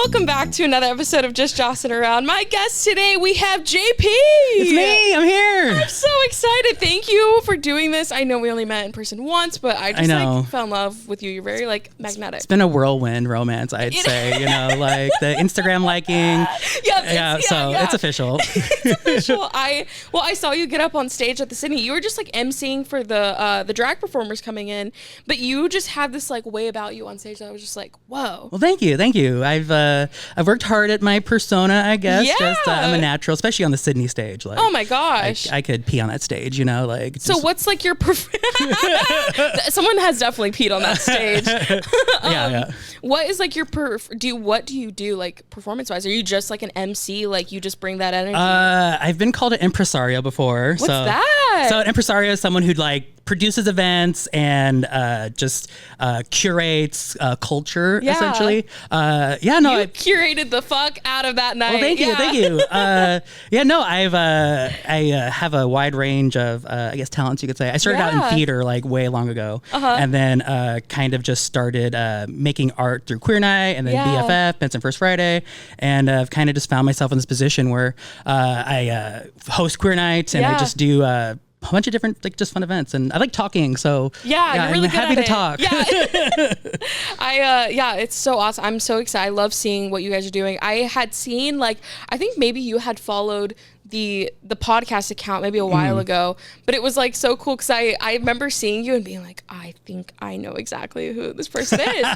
Welcome back to another episode of Just Jossin Around. My guest today, we have JP. It's me. I'm here. I'm so excited. Thank you for doing this. I know we only met in person once, but I just fell in love with you. You're very magnetic. It's been a whirlwind romance, I'd say. Like the Instagram liking. It's official. It's official. I saw you get up on stage at the Sydney. You were just emceeing for the drag performers coming in, but you just had this way about you on stage that I was just whoa. Well, thank you. I've worked hard at my persona, I guess. Yeah. I'm a natural, especially on the Sydney stage. Oh my gosh. I could pee on that stage, So what's your someone has definitely peed on that stage. Yeah. What is your what do you do performance wise? Are you just an MC? You just bring that energy? I've been called an impresario before. What's that? So an impresario is someone who produces events and just curates culture, essentially. You curated the fuck out of that night. Well, thank you. I have a wide range of talents, you could say. I started out in theater way long ago, and then kind of just started making art through Queer Nite and then BFF Benson First Friday, and I've kind of just found myself in this position where I host Queer Nite and I just do a bunch of different just fun events, and I like talking, so you're really I'm happy to talk. It's so awesome. I'm so excited. I love seeing what you guys are doing. I had seen I think maybe you had followed the podcast account maybe a while ago, but it was so cool because I remember seeing you and being I think I know exactly who this person is.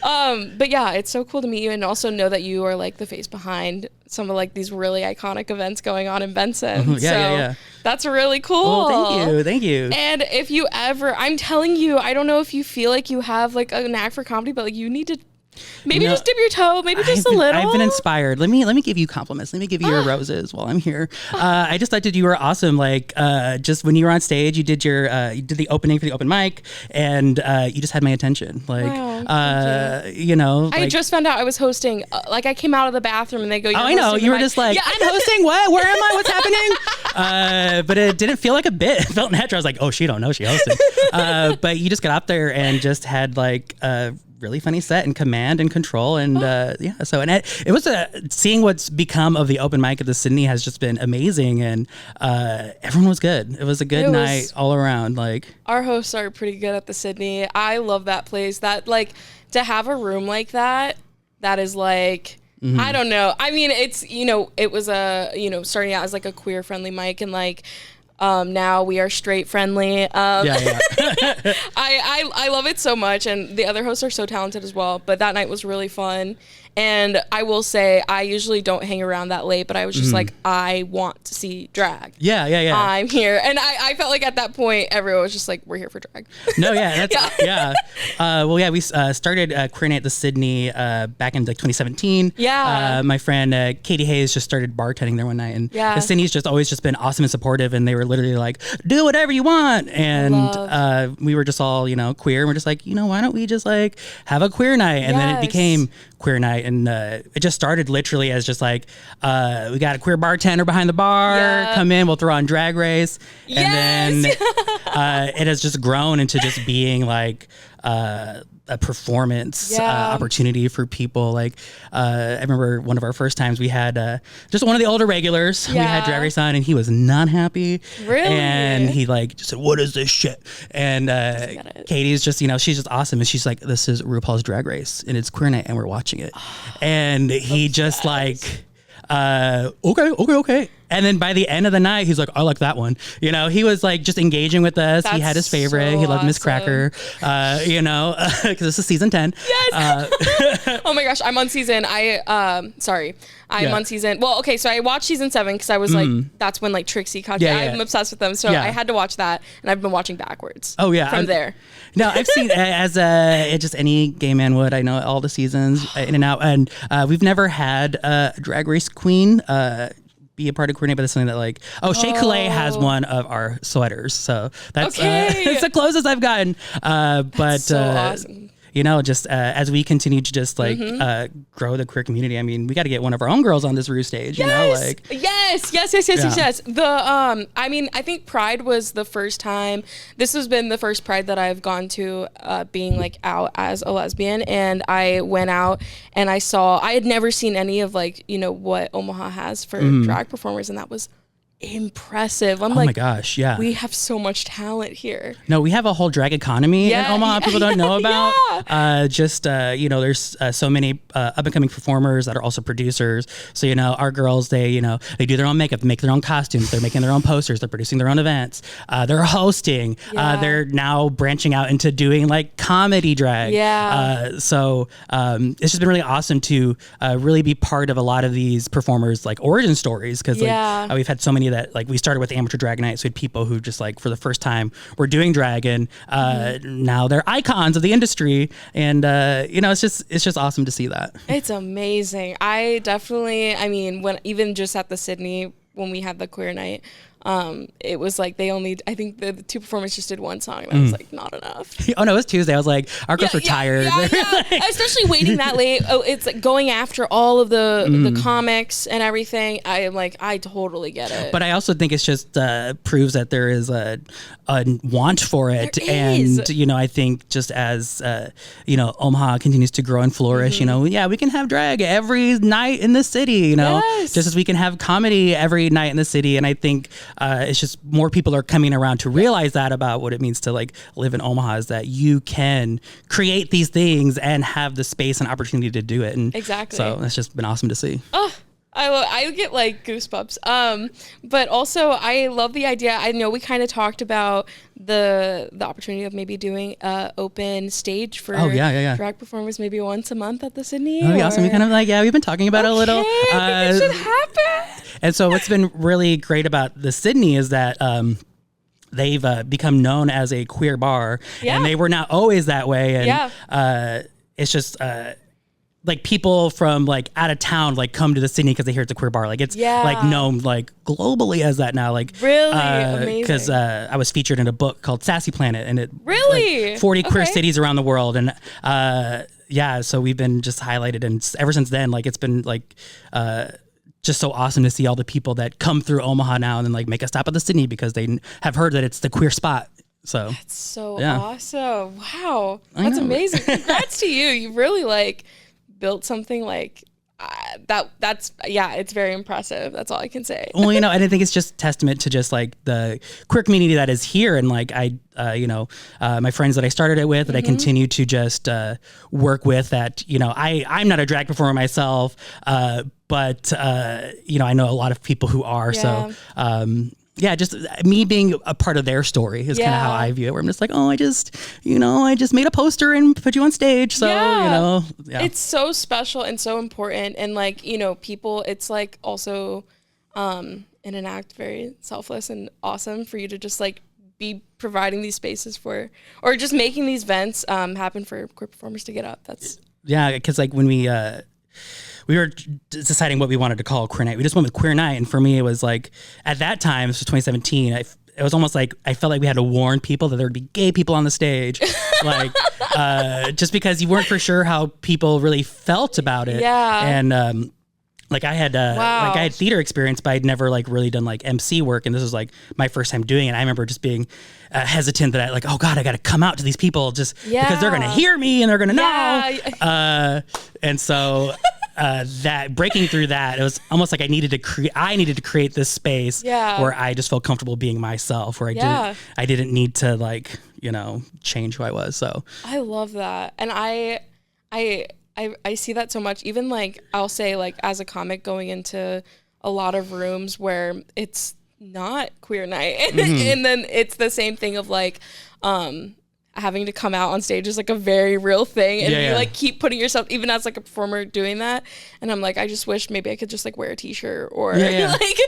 But yeah, it's so cool to meet you and also know that you are the face behind some of these really iconic events going on in Benson. That's really cool. Well, thank you. And if you ever, I'm telling you, I don't know if you feel you have a knack for comedy, but you need to maybe just dip your toe, maybe just a little. I've been inspired. Let me give you compliments. Let me give you your roses while I'm here. I just thought that you were awesome. Just when you were on stage, you did the opening for the open mic, and you just had my attention. Wow, I just found out I was hosting. I came out of the bathroom and they go, "You're I know." You were just I'm hosting. What? Where am I? What's happening? But it didn't feel like a bit. It felt natural. I was oh, she don't know she hosted. But you just got up there and just had really funny set and command and control and it was seeing what's become of the open mic at the Sydney has just been amazing, and everyone was good. It was a good night all around. Our hosts are pretty good at the Sydney. I love that place. That to have a room like that is I don't know. I mean, it's it was starting out as a queer friendly mic, and now we are straight friendly. I love it so much, and the other hosts are so talented as well. But that night was really fun. And I will say, I usually don't hang around that late, but I was just I want to see drag. Yeah. I'm here. And I felt at that point, everyone was just we're here for drag. No, yeah. We started Queer Nite at the Sydney back in 2017. Yeah. My friend Katie Hayes just started bartending there one night, and the Sydney's just always just been awesome and supportive, and they were literally do whatever you want. And we were just all, queer, and we're just why don't we just have a Queer Nite? And then it became Queer Nite, and it just started literally as just we got a queer bartender behind the bar, come in, we'll throw on Drag Race, and then it has just grown into just being a performance opportunity for people. I remember one of our first times we had just one of the older regulars. We had Drag Race on, and he was not happy. Really? And he just said, "What is this shit?" And Katie's just she's just awesome, and she's "This is RuPaul's Drag Race, and it's Queer Nite, and we're watching it." And he just okay. And then by the end of the night, he's I like that one. He was just engaging with us. He had his favorite. He loved Miss Cracker, because this is season 10. Yes. Oh my gosh, I'm on season. I'm on season. Well, okay, so I watched season 7 because I was that's when Trixie caught. I'm obsessed with them, so I had to watch that, and I've been watching backwards. Oh yeah, from there. No, I've seen as just any gay man would. I know all the seasons in and out, and we've never had a Drag Race queen be a part of Queer Nite, but that's something that Shea Coulee has one of our sweaters, so that's it's the closest I've gotten. But that's so awesome. just as we continue to just like grow the queer community, I mean, we got to get one of our own girls on this Rue stage, Yes. I mean, I think Pride was the first time, this has been the first Pride that I've gone to being like out as a lesbian, and I went out and I had never seen any of like, what Omaha has for drag performers, and that was impressive. I'm like, oh my gosh, yeah, we have so much talent here. No, we have a whole drag economy in Omaha people don't know about. There's so many up and coming performers that are also producers. So our girls, they do their own makeup, make their own costumes, they're making their own posters, they're producing their own events, they're hosting, they're now branching out into doing like comedy drag. So it's just been really awesome to really be part of a lot of these performers like origin stories, because we've had so many that like we started with amateur drag night, so we had people who just like for the first time were doing drag, and now they're icons of the industry, and it's just awesome to see that. It's amazing. I mean, when even just at the Sydney when we had the Queer Nite, it was like I think the two performers just did one song, and I was like, not enough. Oh no, it was Tuesday. I was like, our girls were tired. Especially waiting that late. Oh, it's like going after all of the comics and everything. I totally get it. But I also think it's just proves that there is a want for it, and I think just as Omaha continues to grow and flourish, we can have drag every night in the city, just as we can have comedy every night in the city, and I think. It's just more people are coming around to realize that about what it means to like live in Omaha, is that you can create these things and have the space and opportunity to do it. And exactly. So that's just been awesome to see. Oh, I get like goosebumps. But also I love the idea. I know we kind of talked about the opportunity of maybe doing open stage for drag performers maybe once a month at the Sydney. Oh, yeah. So we kind of like, we've been talking about it a little. I think it should happen. And so what's been really great about the Sydney is that they've become known as a queer bar, and they were not always that way. And it's just like people from like out of town like come to the Sydney because they hear it's a queer bar. Like it's like known like globally as that now. Like really amazing. Because I was featured in a book called Sassy Planet, and it really like, 40 queer cities around the world, and so we've been just highlighted, and ever since then, like it's been like just so awesome to see all the people that come through Omaha now and then like make a stop at the Sydney because they have heard that it's the queer spot. So that's so awesome. Wow, that's amazing. Congrats to you. You really like built something like that's it's very impressive. That's all I can say. Well, and I think it's just testament to just like the queer community that is here, and like my friends that I started it with, that I continue to just work with. That I'm not a drag performer myself, but I know a lot of people who are. So just me being a part of their story is kind of how I view it, where I'm just like, I just made a poster and put you on stage. So, it's so special and so important. And like, people, it's like also in an act very selfless and awesome for you to just like be providing these spaces for, or just making these events happen for queer performers to get up. That's because like when we were deciding what we wanted to call Queer Nite, we just went with Queer Nite. And for me, it was like, at that time, this was 2017, it was almost like I felt like we had to warn people that there would be gay people on the stage, like just because you weren't for sure how people really felt about it. And like I had theater experience, but I'd never like really done like MC work, and this was like my first time doing it. I remember just being hesitant that I like, oh God, I got to come out to these people just because they're gonna hear me and they're gonna know. And so that breaking through that, it was almost like I needed to create this space where I just felt comfortable being myself, where I didn't need to like change who I was. So I love that, and I see that so much. Even like I'll say like as a comic going into a lot of rooms where it's not Queer Nite, and then it's the same thing of like having to come out on stage is like a very real thing, and you like keep putting yourself, even as like a performer, doing that. And I'm like, I just wish maybe I could just like wear a t-shirt or like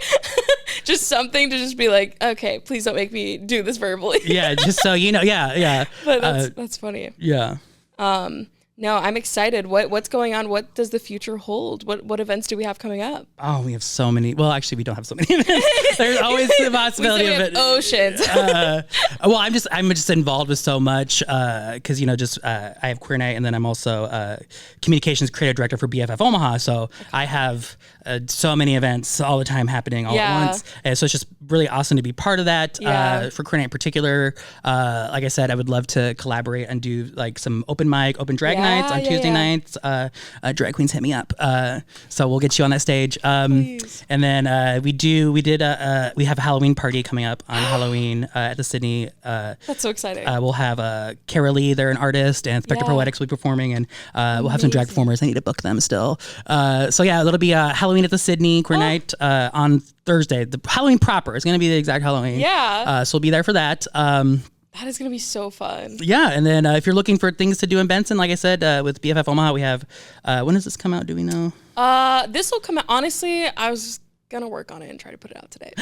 just something to just be like, okay, please don't make me do this verbally. Just so but that's funny. No, I'm excited. What's going on? What does the future hold? What events do we have coming up? Oh, we have so many. Well, actually, we don't have so many events. There's always the possibility of it. Oceans. Well, I'm just involved with so much because I have Queer Nite, and then I'm also communications creative director for BFF Omaha. So I have so many events all the time happening all at once, and so it's just really awesome to be part of that. For Queer Nite in particular, like I said, I would love to collaborate and do like some open mic, open drag nights on Tuesday nights. Drag queens hit me up, so we'll get you on that stage. And then we have a Halloween party coming up on Halloween at the Sydney. That's so exciting. We'll have Kara Lee, they're an artist, and Spectre Poetics will be performing, and we'll have some drag performers. I need to book them still. So yeah, it'll be Halloween at the Sydney Queer Nite on Thursday. The Halloween proper is going to be the exact Halloween. So we'll be there for that. That is going to be so fun. Yeah, and then if you're looking for things to do in Benson, like I said, with BFF Omaha, we have, when does this come out? Do we know? This will come out, honestly, I was going to work on it and try to put it out today.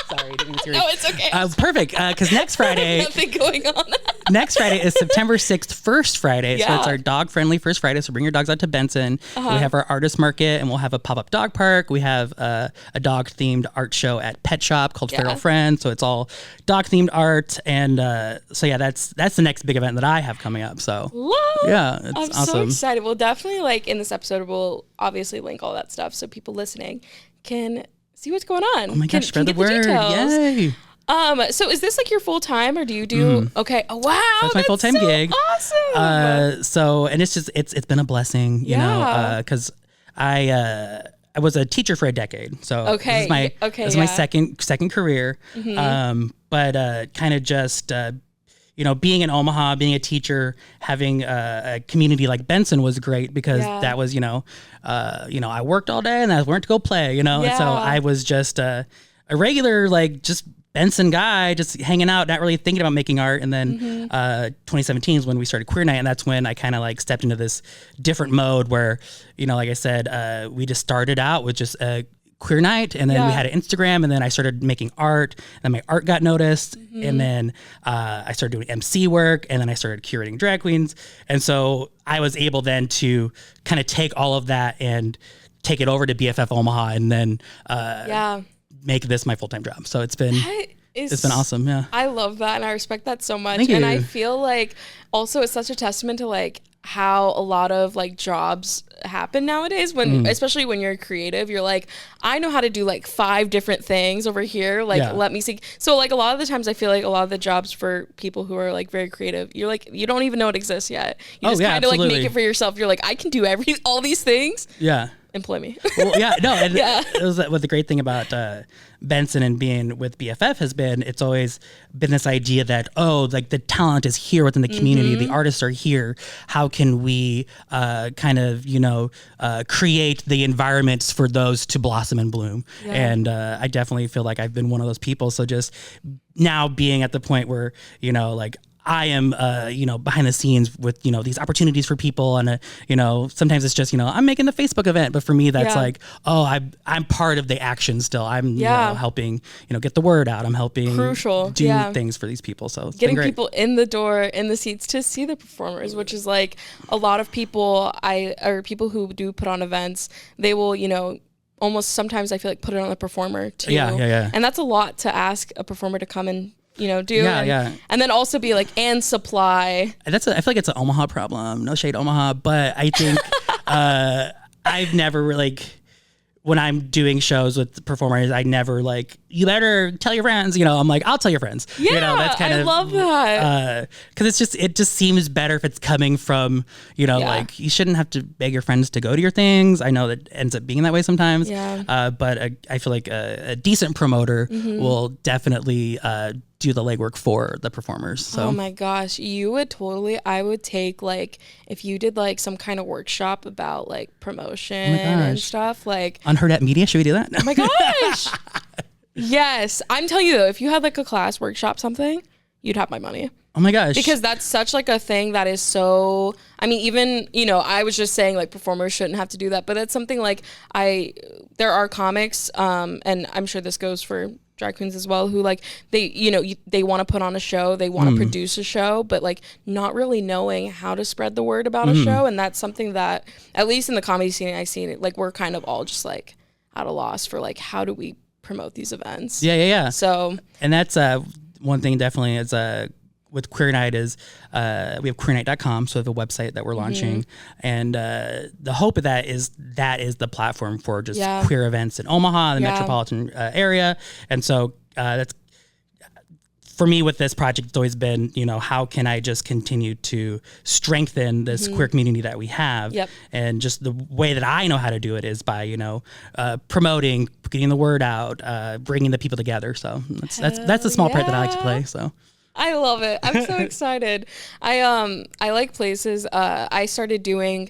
Sorry, didn't mean to. No, it's okay. Perfect, because next Friday... Nothing going on. Next Friday is September 6th, First Friday. So it's our dog-friendly First Friday. So bring your dogs out to Benson. We have our artist market, and we'll have a pop-up dog park. We have a dog-themed art show at Pet Shop called Feral Friend. So it's all dog-themed art. And so yeah, that's the next big event that I have coming up. So it's I'm awesome. so excited. We'll definitely, like, in this episode, we'll obviously link all that stuff so people listening can see what's going on. Oh my gosh, spread the word. Yay. So is this like your full time, or do you do okay? Oh wow, that's my full time gig. Awesome. So and it's been a blessing, you know, because I was a teacher for a decade. So this is my second career. But kind of just being in Omaha, being a teacher, having a community like Benson was great because that was I worked all day and I went to go play, and so I was just a regular, like, just Benson guy, just hanging out, not really thinking about making art. And then 2017 is when we started Queer Nite, and that's when I kind of like stepped into this different mode where, like I said, we just started out with just a Queer Nite, and then we had an Instagram, and then I started making art, and then my art got noticed, and then I started doing MC work, and then I started curating drag queens, and so I was able then to kind of take all of that and take it over to BFF Omaha, and then make this my full-time job. So it's been awesome. Yeah, I love that, and I respect that so much. Thank you. And I feel like also it's such a testament to like how a lot of like jobs happen nowadays, when especially when you're creative, you're like, I know how to do like 5 different things over here, like let me see. So like a lot of the times I feel like a lot of the jobs for people who are like very creative, you're like, you don't even know it exists yet. You just kind of like make it for yourself. You're like, I can do all these things. Employ me. Well, it was what the great thing about Benson and being with BFF has been. It's always been this idea that, like, the talent is here within the community. The artists are here. How can we kind of create the environments for those to blossom and bloom? And I definitely feel like I've been one of those people. So just now being at the point where like I am, behind the scenes with, these opportunities for people. And, sometimes it's just, I'm making the Facebook event. But for me, that's like, I'm part of the action still. I'm helping, get the word out. I'm helping do things for these people. So it's getting people in the door, in the seats to see the performers, which is like a lot of people, people who do put on events, they will, almost sometimes I feel like put it on the performer too. And that's a lot to ask a performer to come and do and then also be like, and supply. I feel like it's an Omaha problem. No shade, Omaha, but I think I've never really, when I'm doing shows with performers, I never like, you better tell your friends. I'm like, I'll tell your friends. That's kind I love that. Because it just seems better if it's coming from like, you shouldn't have to beg your friends to go to your things. I know that ends up being that way sometimes. But I feel like a decent promoter will definitely do the legwork for the performers. So. Oh my gosh, I would take, like, if you did like some kind of workshop about like promotion and stuff, like Unheard at Media. Should we do that? Oh my gosh. Yes, I'm telling you though, if you had like a class workshop something, you'd have my money. Oh my gosh. Because that's such like a thing that is so, I mean, even, I was just saying like performers shouldn't have to do that, but that's something like there are comics, and I'm sure this goes for drag queens as well who like they want to put on a show, they want to produce a show, but like not really knowing how to spread the word about a show. And that's something that, at least in the comedy scene, I've seen it, like we're kind of all just like at a loss for like, how do we promote these events? Yeah. So, and that's one thing definitely is with Queer Nite is we have queernite.com, so the website that we're launching, and the hope of that is the platform for just queer events in Omaha, the metropolitan area. And so that's, for me with this project, it's always been, how can I just continue to strengthen this queer community that we have? And just the way that I know how to do it is by, promoting, getting the word out, bringing the people together. So that's the small part that I like to play. So I love it. I'm so excited. I like places. I started doing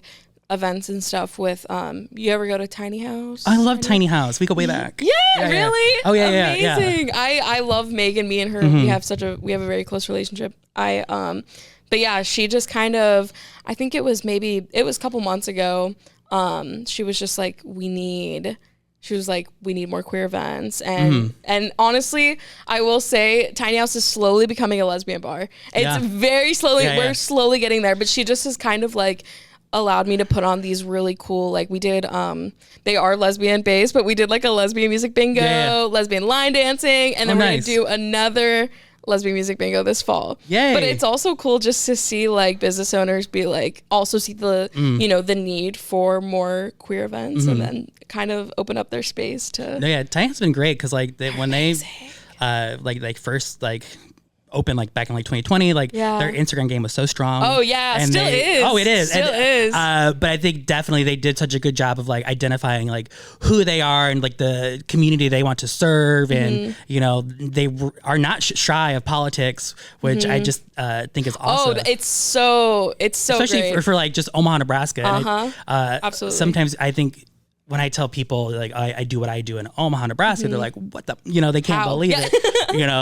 events and stuff with you ever go to Tiny House? I love Tiny House. We go way back. Yeah, really? Oh yeah. Amazing. I love Megan. Me and her, we have a very close relationship. But yeah, she just kind of, I think it was a couple months ago. She was just like, we need more queer events. And honestly, I will say Tiny House is slowly becoming a lesbian bar. It's very slowly, we're slowly getting there, but she just is kind of like allowed me to put on these really cool, like we did, they are lesbian based, but we did like a lesbian music bingo, lesbian line dancing, and then we're gonna do another lesbian music bingo this fall. But it's also cool just to see like business owners be like, also see the the need for more queer events, and then kind of open up their space to. Tiny House has been great because like when they first opened like back in like 2020, like their Instagram game was so strong. Oh yeah, and still is. Oh, it is. Still is. But I think definitely they did such a good job of like identifying like who they are and like the community they want to serve, and they are not shy of politics, which I just think is awesome. Oh, it's so especially great. for like just Omaha, Nebraska. Absolutely. Sometimes I think, when I tell people like I do what I do in Omaha, Nebraska, they're like, "What the?" They can't believe it,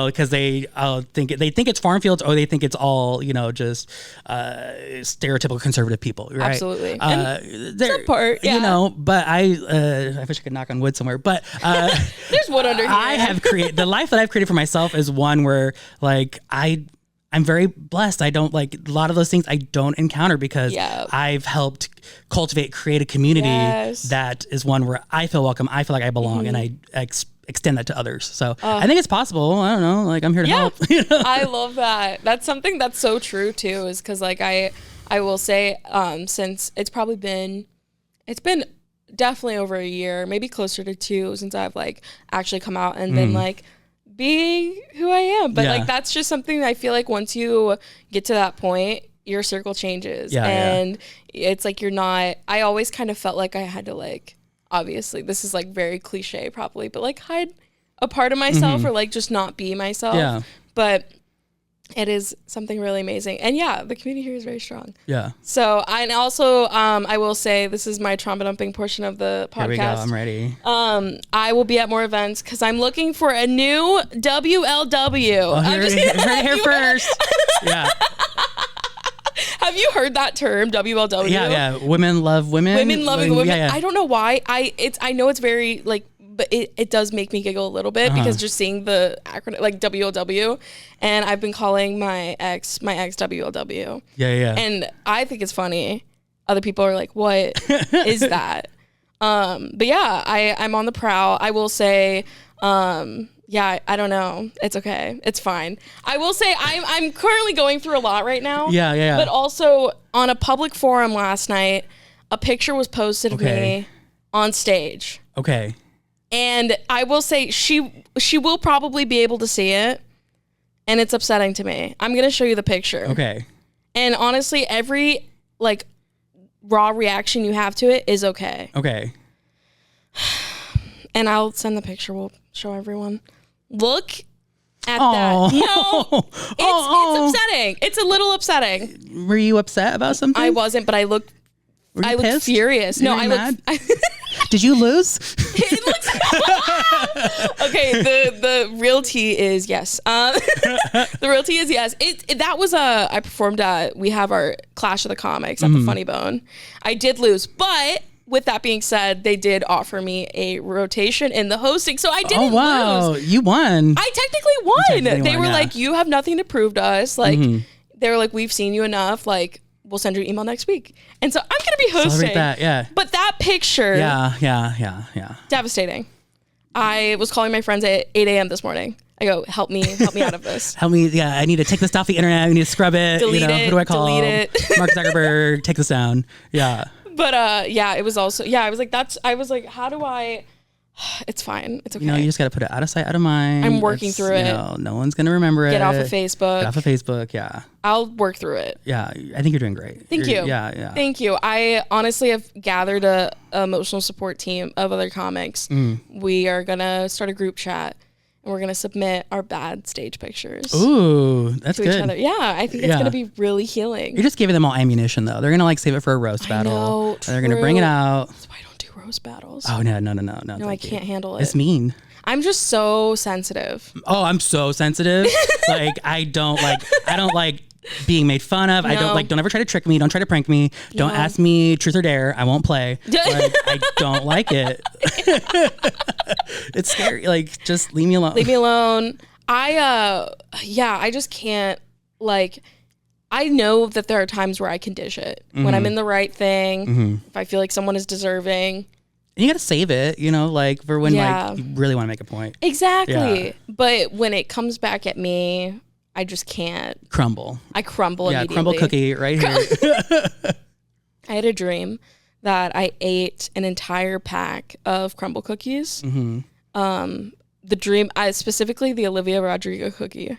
because they think it's farm fields, or they think it's all just stereotypical conservative people, right? Absolutely. Some part, But I wish I could knock on wood somewhere, but there's wood under here. I have created the life that I've created for myself is one where like I'm very blessed. I don't like a lot of those things I don't encounter because I've helped create a community that is one where I feel welcome. I feel like I belong, and I extend that to others. So I think it's possible. I don't know. Like I'm here to help. I love that. That's something that's so true too, is because like I will say since it's been definitely over a year, maybe closer to 2 since I've like actually come out and been like, being who I am. But like that's just something that I feel like once you get to that point, your circle changes. And it's like I always kind of felt like I had to like, obviously this is like very cliche probably, but like hide a part of myself or like just not be myself. But it is something really amazing. And the community here is very strong. So I will say this is my trauma dumping portion of the podcast. Here we go. I'm ready. I will be at more events because I'm looking for a new WLW. Oh, heard it here first. Have you heard that term, WLW? Yeah. Women love women. Women loving women. Yeah. I don't know why. I know it's very like, but it does make me giggle a little bit because just seeing the acronym like WLW, and I've been calling my ex WLW. And I think it's funny. Other people are like, "What is that?" But I'm on the prowl. I will say, I don't know. It's okay. It's fine. I will say I'm currently going through a lot right now. But also on a public forum last night, a picture was posted of me on stage. And I will say she will probably be able to see it, and it's upsetting to me. I'm going to show you the picture. And honestly, every like raw reaction you have to it is okay. And I'll send the picture. We'll show everyone. Look at that. No, it's upsetting. It's a little upsetting. Were you upset about something? I wasn't, but I looked furious. No, I looked. Did you lose? It looks okay. The real tea is yes. The real tea is yes. That was I performed at. We have our Clash of the Comics at the Funny Bone. I did lose, but with that being said, they did offer me a rotation in the hosting, so I didn't lose. You won. I technically won. They were like, you have nothing to prove to us. Like, they were like, we've seen you enough. Like, we'll send you an email next week. And so I'm going to be hosting. Celebrate that, yeah. But that picture. Yeah. Devastating. I was calling my friends at 8 a.m. this morning. I go, help me out of this. Help me. Yeah, I need to take this off the internet. I need to scrub it. Delete it. Who do I call? Delete it. Mark Zuckerberg, take this down. Yeah. But yeah, it was also, I was like, how do I, it's fine. It's okay. You just got to put it out of sight, out of mind. I'm working through it. No one's going to remember it. Get off of Facebook. Yeah. I'll work through it. Yeah, I think you're doing great. Thank you. Yeah. Thank you. I honestly have gathered a emotional support team of other comics. We are going to start a group chat. And we're going to submit our bad stage pictures. Ooh, that's good. Each other. Yeah, I think it's going to be really healing. You're just giving them all ammunition, though. They're going to save it for a roast battle. Know, they're going to bring it out. That's why I don't do roast battles. Oh, no. No, I can't handle it. It's mean. I'm just so sensitive. Oh, I'm so sensitive. I don't like being made fun of. No. Don't ever try to trick me. Don't try to prank me. Don't ask me truth or dare. I won't play. I don't like it. It's scary. Just leave me alone. Leave me alone. I just can't, I know that there are times where I can dish it. When I'm in the right thing, if I feel like someone is deserving. And you got to save it, for when you really want to make a point. Exactly. Yeah. But when it comes back at me, I just can't. Crumble. I crumble immediately. Crumble cookie right here. I had a dream that I ate an entire pack of crumble cookies. The dream, specifically the Olivia Rodrigo cookie.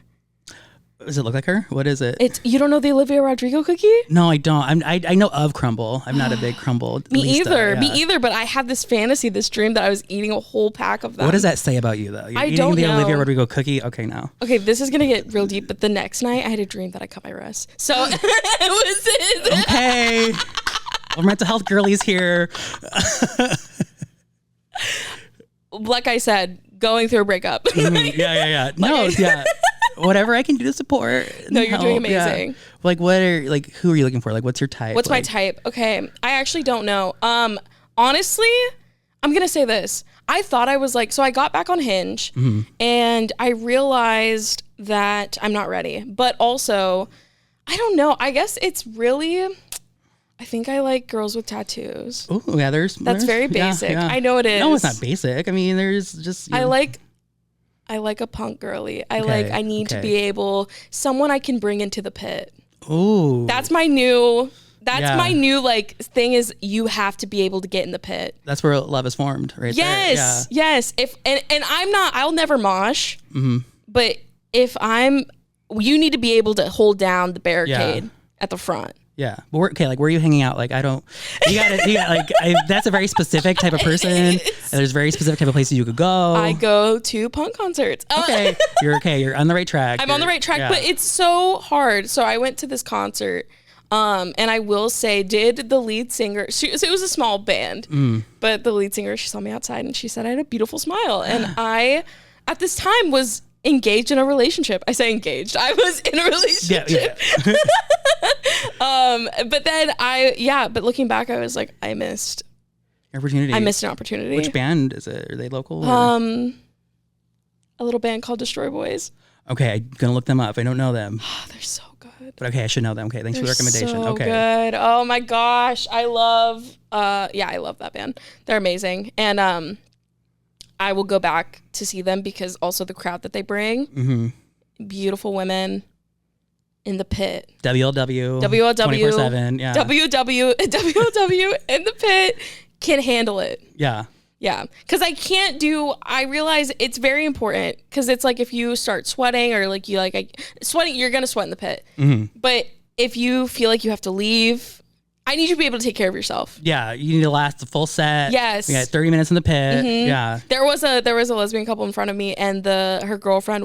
Does it look like her? What is it? You don't know the Olivia Rodrigo cookie? No, I don't. I know of crumble. I'm not a big crumble. Me either. But I had this fantasy, this dream that I was eating a whole pack of them. What does that say about you, though? You're eating the Olivia Rodrigo cookie? Okay, now. Okay, this is gonna get real deep. But the next night, I had a dream that I cut my wrist. So it was it. Okay. Well, mental health girlies here. Like I said, going through a breakup. Yeah. No, yeah. Whatever I can do to support. No, you're doing amazing. Yeah. Who are you looking for? What's your type? What's my type? Okay, I actually don't know. Honestly, I'm gonna say this. I thought I was so I got back on Hinge, and I realized that I'm not ready. But also, I don't know. I guess it's really. I think I like girls with tattoos. Oh yeah, that's very basic. Yeah. I know it is. No, it's not basic. I mean, there's just. I like a punk girly. I need to be able, someone I can bring into the pit. Ooh. That's my new thing is you have to be able to get in the pit. That's where love is formed, right? Yes. There. Yeah. Yes. I'll never mosh, but you need to be able to hold down the barricade at the front. Yeah. But where are you hanging out? That's a very specific type of person. And there's very specific type of places you could go. I go to punk concerts. Okay. You're on the right track. I'm on the right track, but it's so hard. So I went to this concert, and I will say, did the lead singer, so it was a small band, but the lead singer, she saw me outside and she said I had a beautiful smile. And I, at this time, was engaged in a relationship. I say engaged. I was in a relationship. Yeah. But then but looking back, I was like, I missed opportunity. I missed an opportunity. Which band is it? Are they local? A little band called Destroy Boys. Okay, I'm gonna look them up. I don't know them. They're so good. But okay, I should know them. Okay, thanks for the recommendation. So good. Oh my gosh, I love that band. They're amazing, and I will go back to see them because also the crowd that they bring, beautiful women in the pit. WLW 24/7. Yeah. WLW in the pit can handle it. Yeah. Yeah. Because I realize it's very important because it's like if you start sweating or sweating, you're going to sweat in the pit. But if you feel like you have to leave, I need you to be able to take care of yourself. Yeah, you need to last the full set. Yes. We got 30 minutes in the pit. Yeah. There was a lesbian couple in front of me, and her girlfriend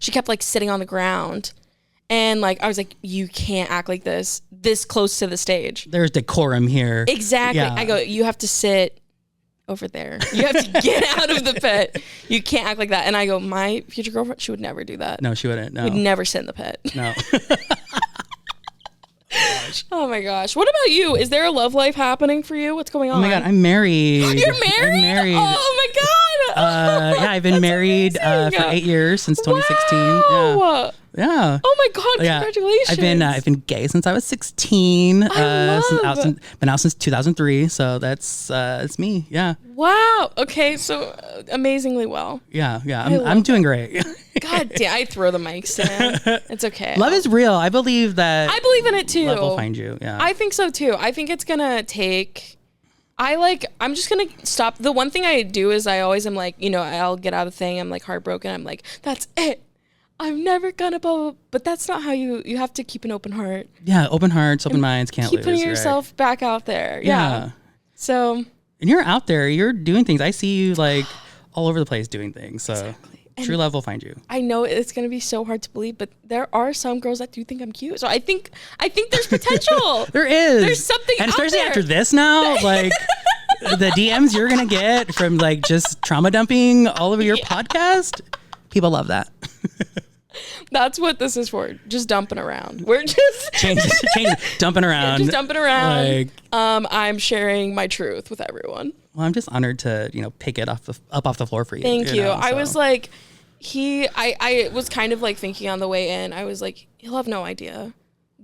she kept sitting on the ground, and I was like, you can't act like this close to the stage. There's decorum here. Exactly. Yeah. I go, you have to sit over there. You have to get out of the pit. You can't act like that. And I go, my future girlfriend, she would never do that. No, she wouldn't. No. Would never sit in the pit. No. Oh my gosh. What about you? Is there a love life happening for you? What's going on? Oh my God, I'm married. You're married? I'm married. Oh my God. Yeah, I've been married for 8 years since 2016. Wow. Yeah. Oh my God! Congratulations. I've been gay since I was 16. Been out since 2003. So it's me. Yeah. Wow. Okay. So amazingly well. Yeah. I'm doing great. God damn! I throw the mics in. It's okay. Love is real. I believe in it too. Love will find you. Yeah. I think so too. I think it's gonna take. I'm just gonna stop. The one thing I do is I always am like, I'll get out of the thing. I'm like heartbroken. I'm like, that's it. I'm never gonna blah, blah, blah. But that's not how you have to keep an open heart. Yeah, open hearts, open minds, can't lose. Keep putting yourself back out there. Yeah. So. And you're out there, you're doing things. I see you like all over the place doing things. So exactly. True love will find you. I know it's gonna be so hard to believe, but there are some girls that do think I'm cute. So I think there's potential. There is. There's something and out especially there. After this now, like the DMs you're gonna get from like just trauma dumping all over your podcast. People love that. That's what this is for. Just dumping around. We're just change dumping around. Just dumping around. Like, I'm sharing my truth with everyone. Well, I'm just honored to pick it off the floor for you. Thank you. I was like, I was kind of like thinking on the way in. I was like, he'll have no idea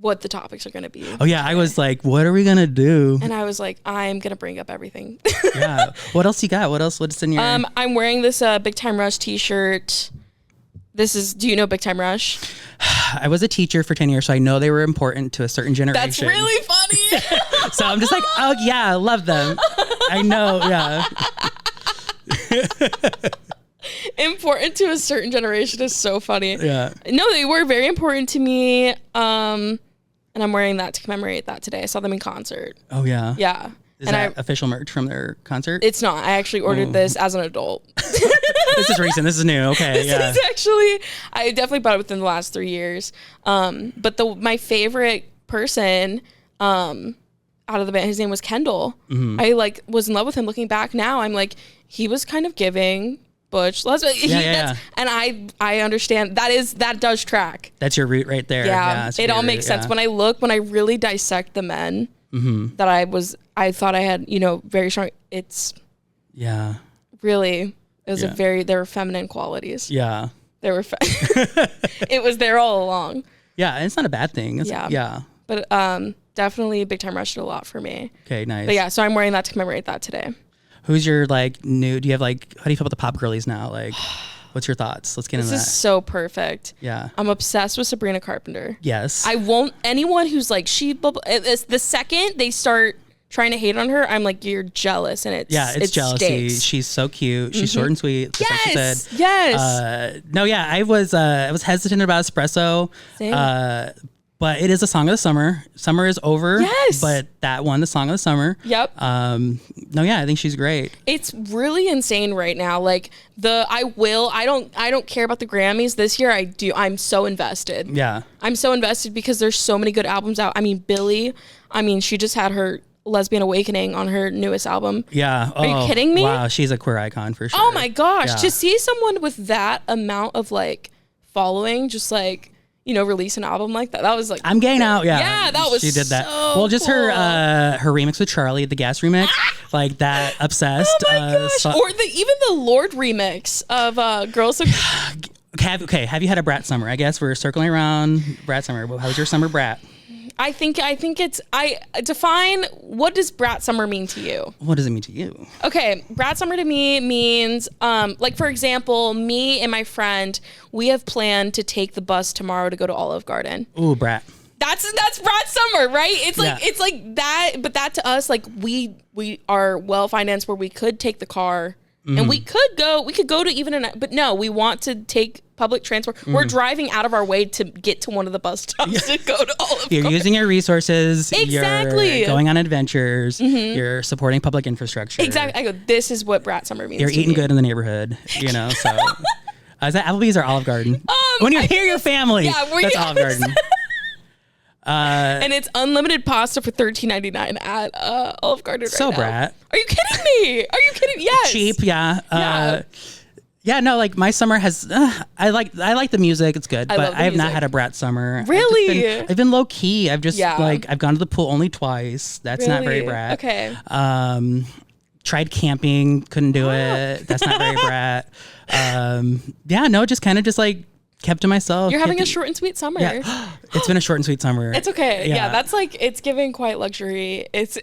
what the topics are going to be. Oh yeah, I was like, what are we gonna do? And I was like, I'm gonna bring up everything. Yeah. What else you got? What's in your? I'm wearing this Big Time Rush t-shirt. Do you know Big Time Rush? I was a teacher for 10 years, so I know they were important to a certain generation. That's really funny. So I'm just like, oh yeah, I love them. I know, yeah. Important to a certain generation is so funny. Yeah. No, they were very important to me. And I'm wearing that to commemorate that today. I saw them in concert. Oh yeah. Yeah. Is that official merch from their concert? It's not. I actually ordered this as an adult. This is recent. This is new. Okay. This is actually, I definitely bought it within the last 3 years. But my favorite person out of the band, his name was Kendall. Mm-hmm. I was in love with him. Looking back now, I'm like, he was kind of giving butch lesbian. Yeah. And I understand that does track. That's your root right there. Yeah. It all makes sense. When I really dissect the men that I thought I had, very strong. It's really, it was there were feminine qualities. Yeah. There were, it was there all along. Yeah. And it's not a bad thing. Yeah. But definitely Big Time Rush did a lot for me. Okay. Nice. But yeah, so I'm wearing that to commemorate that today. Who's your new, do you have how do you feel about the pop girlies now? Like, what's your thoughts? Let's get into that. This is so perfect. Yeah. I'm obsessed with Sabrina Carpenter. Yes. I won't, anyone who's like, it's the second they start trying to hate on her, I'm like, you're jealous. And it's jealousy. Stinks. She's so cute. She's short and sweet. Yes. Like she said. Yes. No, yeah, I was hesitant about Espresso. Same. But it is a song of the summer. Summer is over. Yes. But that won the song of the summer. Yep. No, yeah, I think she's great. It's really insane right now. Like I don't care about the Grammys this year. I do. I'm so invested. Yeah. I'm so invested because there's so many good albums out. I mean, Billie, she just had her Lesbian Awakening on her newest album. Yeah. Are you kidding me? Wow, she's a queer icon for sure. Oh my gosh. Yeah. To see someone with that amount of following, just release an album like that. That was I'm gay now. Yeah. Yeah, that was she did that. So well, just cool. her remix with Charlie, the Gas remix, like that. Obsessed. Oh my gosh. Or even the Lord remix of Girls. Have you had a brat summer? I guess we're circling around brat summer. How was your summer, brat? I think I define, what does brat summer mean to you? What does it mean to you? Okay, brat summer to me means for example, me and my friend, we have planned to take the bus tomorrow to go to Olive Garden. Ooh, brat. That's brat summer, right? It's like that, but that to us, we are well financed where we could take the car. Mm-hmm. And we could go to even but no, we want to take public transport. Mm-hmm. We're driving out of our way to get to one of the bus stops to go to Olive Garden. You're using your resources. Exactly. You're going on adventures. Mm-hmm. You're supporting public infrastructure. Exactly. I go, this is what brat summer means. You're eating good in the neighborhood, so. Is that Applebee's or Olive Garden? When you're near your family, that's Olive Garden. And it's unlimited pasta for $13.99 at Olive Garden right now. So brat. Are you kidding me? Yes. Cheap, yeah. Yeah, no, like my summer has. I like the music; it's good, but I have not had a brat summer. Really, I've been low key. I've just like I've gone to the pool only twice. That's not very brat. Okay. Tried camping, couldn't do it. That's not very brat. Yeah, no, just kind of just like kept to myself. You're having a short and sweet summer. Yeah. It's been a short and sweet summer. It's okay. Yeah, that's like it's giving quite luxury. It's.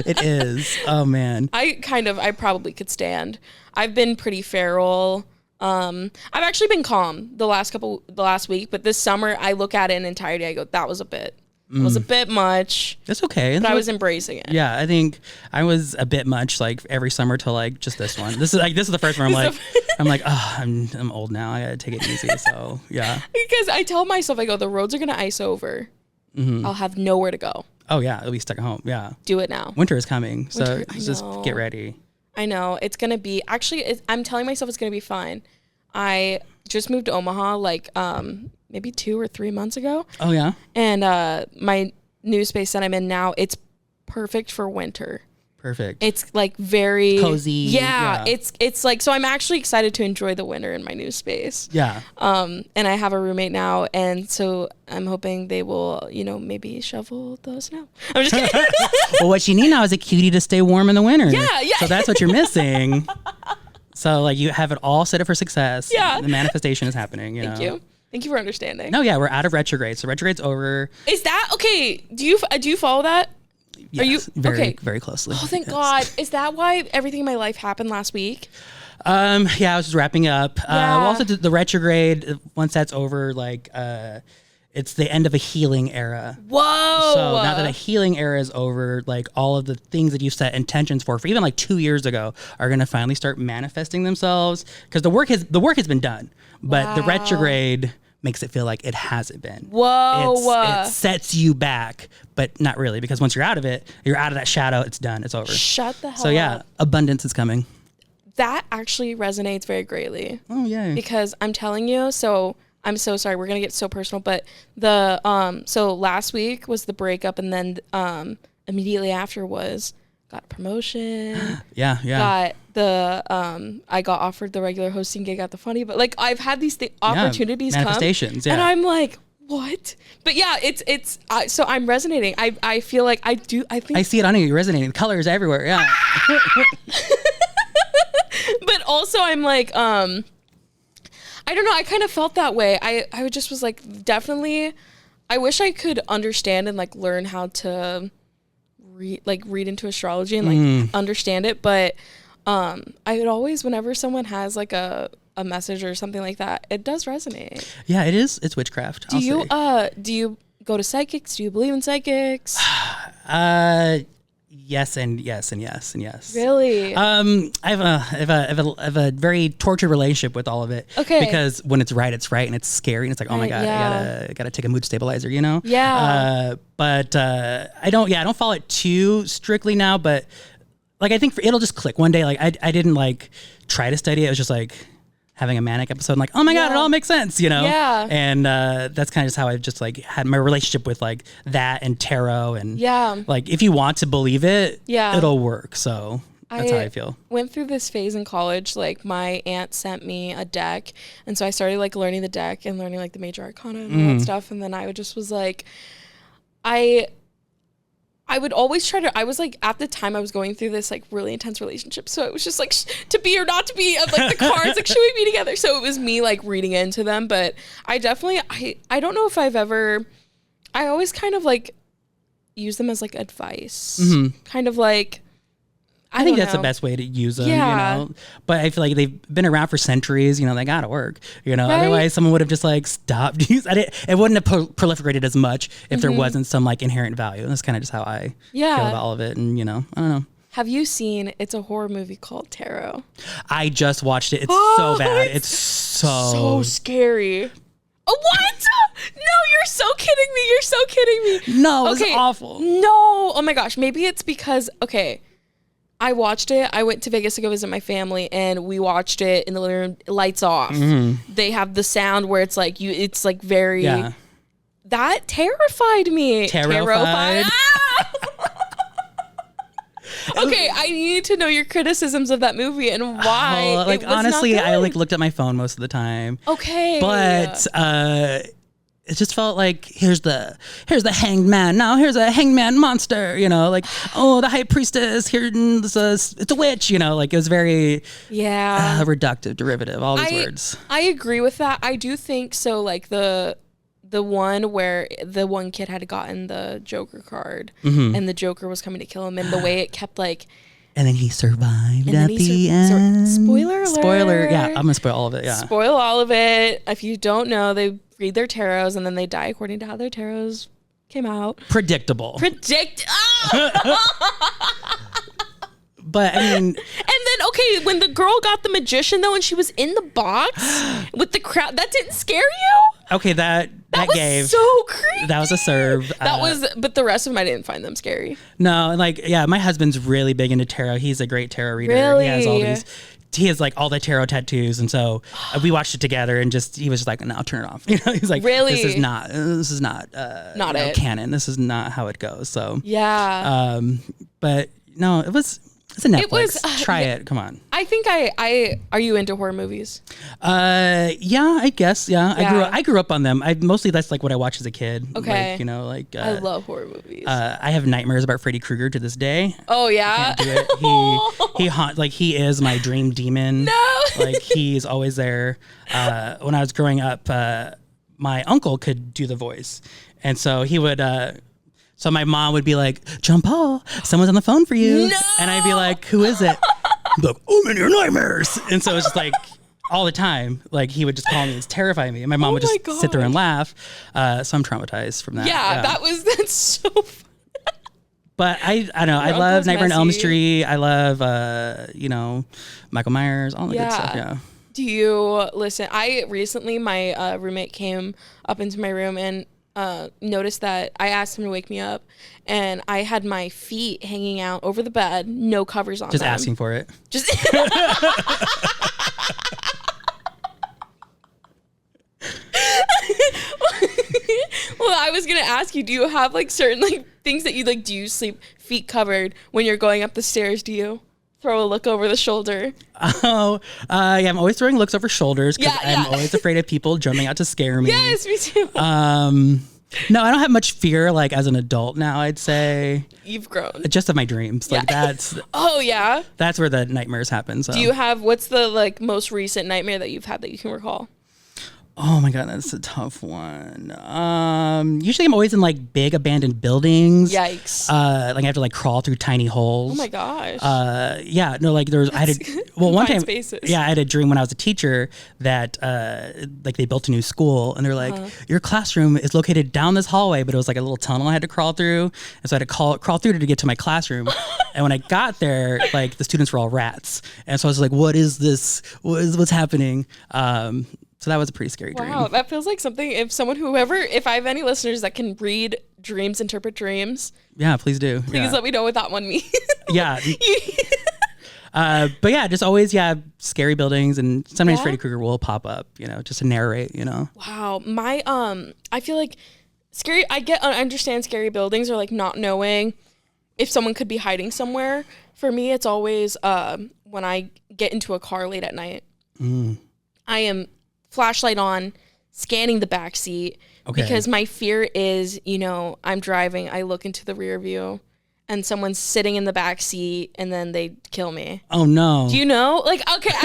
It is. Oh man. I probably could stand. I've been pretty feral. I've actually been calm the last week, but this summer I look at it in entirety. I go, that was a bit. It was a bit much. That's okay. But I was embracing it. Yeah, I think I was a bit much like every summer till like just this one. This is the first one I'm like, oh, I'm old now. I gotta take it easy. So yeah. Because I tell myself, I go, the roads are gonna ice over. I'll have nowhere to go. Oh yeah, I'll be stuck at home. Yeah. Do it now. Winter is coming, so just get ready. I know it's gonna be. Actually, I'm telling myself it's gonna be fine. I just moved to Omaha like maybe 2 or 3 months ago. Oh yeah. And my new space that I'm in now, it's perfect for winter. Perfect. It's like very cozy. Yeah. It's like, so I'm actually excited to enjoy the winter in my new space. Yeah. And I have a roommate now, and so I'm hoping they will, maybe shovel the snow. I'm just kidding. Well, what you need now is a cutie to stay warm in the winter. Yeah. So that's what you're missing. So like you have it all set up for success. Yeah. The manifestation is happening. Thank you for understanding. No, yeah, we're out of retrograde. So retrograde's over. Is that okay? Do you follow that? Yes, are you very, very closely? Oh, thank God. Is that why everything in my life happened last week? Yeah, I was just wrapping up. Yeah. Also the retrograde, once that's over, like it's the end of a healing era. Whoa. So now that a healing era is over, like all of the things that you set intentions for even like 2 years ago are going to finally start manifesting themselves, because the work has been done, but the retrograde makes it feel like it hasn't been. Whoa. It sets you back, but not really, because once you're out of it, you're out of that shadow, it's done, it's over. Shut the hell up. So yeah, abundance is coming. That actually resonates very greatly. Oh yeah. Because I'm telling you, so I'm so sorry, we're gonna get so personal, but so last week was the breakup, and then immediately after was got a promotion. Yeah. Got the I got offered the regular hosting gig at the Funny, but like I've had these opportunities manifestations, come, and I'm like, what? But yeah, it's so I'm resonating. I feel like I think I see it on you. You're resonating. The colors everywhere. Yeah. But also I'm like, I don't know. I kind of felt that way. I just was like, definitely, I wish I could understand and like learn how to read into astrology and like understand it. But I would always, whenever someone has like a message or something like that, it does resonate. Yeah, it is. It's witchcraft. Do you go to psychics? Do you believe in psychics? Yes and yes and yes and yes. Really? I have a very tortured relationship with all of it. Okay. Because when it's right, and it's scary, and it's like, oh my God, yeah. I gotta take a mood stabilizer, Yeah. But I don't follow it too strictly now, but like I think it'll just click one day. Like I didn't like try to study it. It was just like having a manic episode, like, oh my God, it all makes sense, Yeah. And that's kind of just how I've just like had my relationship with like that and tarot, and like if you want to believe it, it'll work. So that's how I feel. Went through this phase in college. Like my aunt sent me a deck, and so I started like learning the deck and learning like the major arcana and all that stuff. And then I was like, I would always try to, I was like, at the time I was going through this like really intense relationship. So it was just like to be or not to be, of like the cards, like, should we be together? So it was me like reading into them. But I definitely, I don't know if I always kind of like use them as like advice. Kind of like, I think that's the best way to use them, But I feel like they've been around for centuries, they gotta work, Right? Otherwise someone would have just like stopped using it. It wouldn't have proliferated as much if there wasn't some like inherent value. And that's kind of just how I feel about all of it. And I don't know. Have you seen, it's a horror movie called Tarot? I just watched it. It's so bad. It's so scary. Oh, what? No, you're so kidding me. No, it's awful. No. Oh my gosh. Maybe it's because, I watched it. I went to Vegas to go visit my family, and we watched it in the living room, lights off. They have the sound where it's like it's like very. Yeah. That terrified me. Terrified. Okay, I need to know your criticisms of that movie and why. Like, honestly, I like looked at my phone most of the time. Okay. But it just felt like here's the hanged man. Now here's a hanged man monster, you know, like, oh, the high priestess here, it's a witch, you know, like it was very reductive, derivative, all these words. I agree with that. I do think so. Like the one where the one kid had gotten the Joker card and the Joker was coming to kill him, and the way it kept like. And then he survived at the end. Spoiler alert. Spoiler. Yeah, I'm going to spoil all of it. Yeah. Spoil all of it. If you don't know, they read their tarots and then they die according to how their tarots came out. Predictable. But I mean. And then, okay, when the girl got the magician though, and she was in the box with the crowd, that didn't scare you? Okay, that was so creepy. That was a serve. But the rest of them, I didn't find them scary. No, and like, yeah, my husband's really big into tarot. He's a great tarot reader. Really? He has like all the tarot tattoos, and so we watched it together, and he was just like, "No, turn it off." You know, he's like, "Really, this is not canon. This is not how it goes." So yeah, but no, it's a Netflix. Try it. Come on. I think are you into horror movies? Yeah, I guess. Yeah. I grew up on them. That's like what I watched as a kid. Okay. Like, you know, like I love horror movies. I have nightmares about Freddy Krueger to this day. Oh yeah. I can't do it. He is my dream demon. No. Like he's always there. When I was growing up, my uncle could do the voice. And so he would so my mom would be like, John Paul, someone's on the phone for you. No! And I'd be like, who is it? Like, I'm in your nightmares. And so it's just like all the time, like he would just call me and terrify me. And my mom would just sit there and laugh. So I'm traumatized from that. Yeah. That's so fun. But I don't know. I love Nightmare on Elm Street. I love, Michael Myers, all that good stuff. Yeah. Do you listen? Recently, my roommate came up into my room and noticed that I asked him to wake me up, and I had my feet hanging out over the bed, no covers on just them. Asking for it. Just well, I was gonna ask you, do you have like certain like things that you like? Do you sleep feet covered when you're going up the stairs? Do you throw a look over the shoulder? Oh, yeah, I'm always throwing looks over shoulders because I'm always afraid of people jumping out to scare me. Yes, me too. No, I don't have much fear like as an adult now, I'd say. You've grown. Just of my dreams. Like that's Oh yeah. That's where the nightmares happen. So. Do you have what's the like most recent nightmare that you've had that you can recall? Oh my God, that's a tough one. Usually I'm always in like big abandoned buildings. Yikes. Like I have to like crawl through tiny holes. Oh my gosh. Yeah, no, like I had one time, spaces. yeah, I had a dream when I was a teacher that like they built a new school and they're like, your classroom is located down this hallway, but it was like a little tunnel I had to crawl through. And so I had to crawl through to get to my classroom. And when I got there, like the students were all rats. And so I was like, what is this? What's happening? So that was a pretty scary dream. Wow, that feels like something. If I have any listeners that can read dreams, interpret dreams. Yeah, please do. Please let me know what that one means. Yeah. But yeah, just always, scary buildings, and sometimes Freddy Krueger will pop up, just to narrate, Wow. I feel like scary, I understand scary buildings or like not knowing if someone could be hiding somewhere. For me, it's always when I get into a car late at night. I am flashlight on, scanning the back seat because my fear is, I'm driving, I look into the rear view and someone's sitting in the back seat and then they kill me. Oh no. Do you know? Like, okay.